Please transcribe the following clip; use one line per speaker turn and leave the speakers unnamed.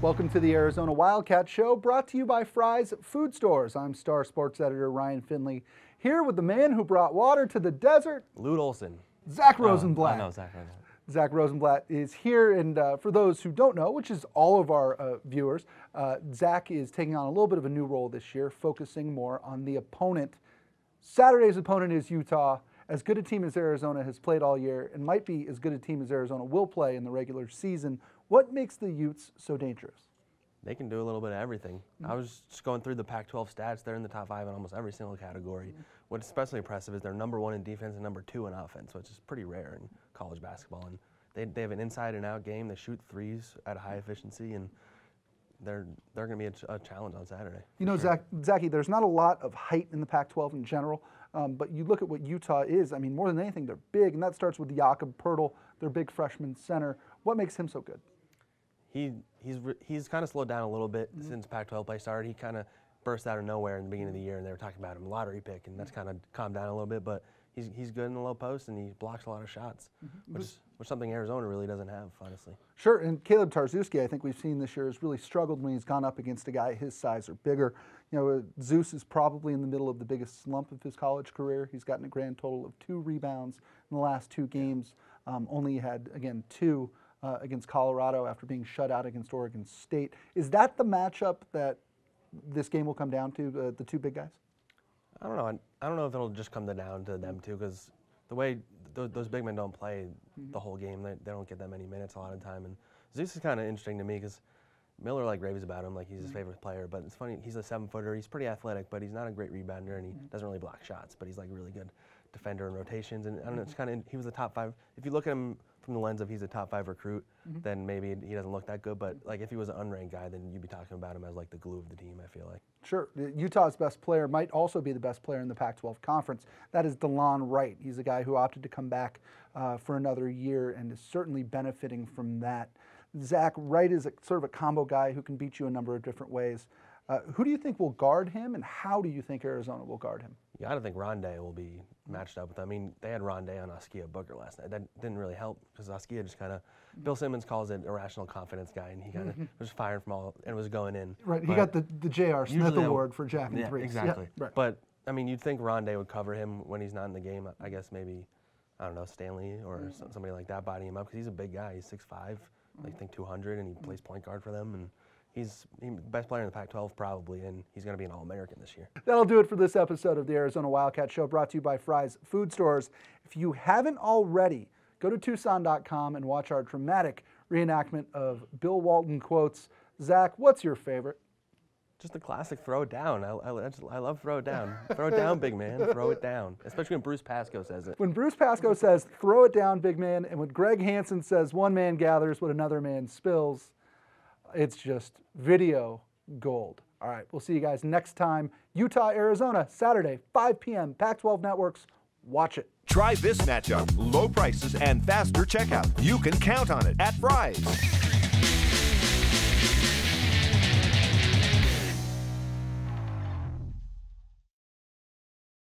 Welcome to the Arizona Wildcat Show, brought to you by Fry's Food Stores. I'm Star Sports Editor Ryan Finley, here with the man who brought water to the desert,
Lute Olson.
Zack Rosenblatt.
I know Zack Rosenblatt.
Zack Rosenblatt is here, and for those who don't know, which is all of our viewers, Zack is taking on a little bit of a new role this year, focusing more on the opponent. Saturday's opponent is Utah. As good a team as Arizona has played all year, and might be as good a team as Arizona will play in the regular season. What makes the Utes so dangerous?
They can do a little bit of everything. I was just going through the Pac-12 stats. They're in the top 5 in almost every single category. What's especially impressive is they're #1 in defense and #2 in offense, which is pretty rare in college basketball. And they have an inside and out game. They shoot threes at a high efficiency, and they're going to be a challenge on Saturday.
You know, sure. Zachy, there's not a lot of height in the Pac-12 in general, but you look at what Utah is. I mean, more than anything, they're big, and that starts with Jakob Poeltl, their big freshman center. What makes him so good?
He's kind of slowed down a little bit since Pac-12 play started. He kind of burst out of nowhere in the beginning of the year, and they were talking about him lottery pick, and that's kind of calmed down a little bit. But he's good in the low post, and he blocks a lot of shots, which is something Arizona really doesn't have, honestly. Sure,
and Caleb Tarczewski, I think we've seen this year, has really struggled when he's gone up against a guy his size or bigger. You know, Zeus is probably in the middle of the biggest slump of his college career. He's gotten a grand total of 2 rebounds in the last 2 games. Only had, again, 2 against Colorado after being shut out against Oregon State. Is that the matchup that this game will come down to, the 2 big guys?
I don't know. I don't know if it'll just come down to them two, because the way those big men don't play the whole game, they don't get that many minutes a lot of time. And Zeus is kind of interesting to me because Miller raves about him like he's his favorite player. But it's funny, he's a 7-footer. He's pretty athletic, but he's not a great rebounder, and he doesn't really block shots. But he's like a really good defender in rotations. And I don't know, it's kind of, he was a top 5. If you look at him from the lens of he's a top 5 recruit, then maybe he doesn't look that good. But like if he was an unranked guy, then you'd be talking about him as like the glue of the team, I feel like.
Sure. Utah's best player might also be the best player in the Pac-12 conference. That is DeLon Wright. He's a guy who opted to come back for another year and is certainly benefiting from that. Zack, Wright is sort of a combo guy who can beat you a number of different ways. Who do you think will guard him, and how do you think Arizona will guard him?
Yeah, I don't think Rondé will be matched up with him. I mean, they had Rondé on Askia Booker last night. That didn't really help because Askia just kind of, Bill Simmons calls it irrational confidence guy, and he kind of was firing from all, and was going in.
Right, he got the J.R. Smith Award for jacking threes.
Exactly.
Yeah, right.
But, I mean, you'd think Rondé would cover him when he's not in the game. I guess maybe, I don't know, Stanley or somebody like that bodying him up, because he's a big guy. He's 6'5", I think 200, and he plays point guard for them. And he's the best player in the Pac-12 probably, and he's going to be an All-American this year.
That'll do it for this episode of the Arizona Wildcat Show, brought to you by Fry's Food Stores. If you haven't already, go to Tucson.com and watch our dramatic reenactment of Bill Walton quotes. Zack, what's your favorite?
Just the classic throw it down. I love throw it down. Throw it down, big man. Throw it down. Especially when Bruce Pascoe says it.
When Bruce Pascoe says, throw it down, big man, and when Greg Hansen says, one man gathers what another man spills, it's just video gold. All right, we'll see you guys next time. Utah, Arizona, Saturday, 5 p.m., Pac-12 Networks. Watch it.
Try this matchup. Low prices and faster checkout. You can count on it at Fry's.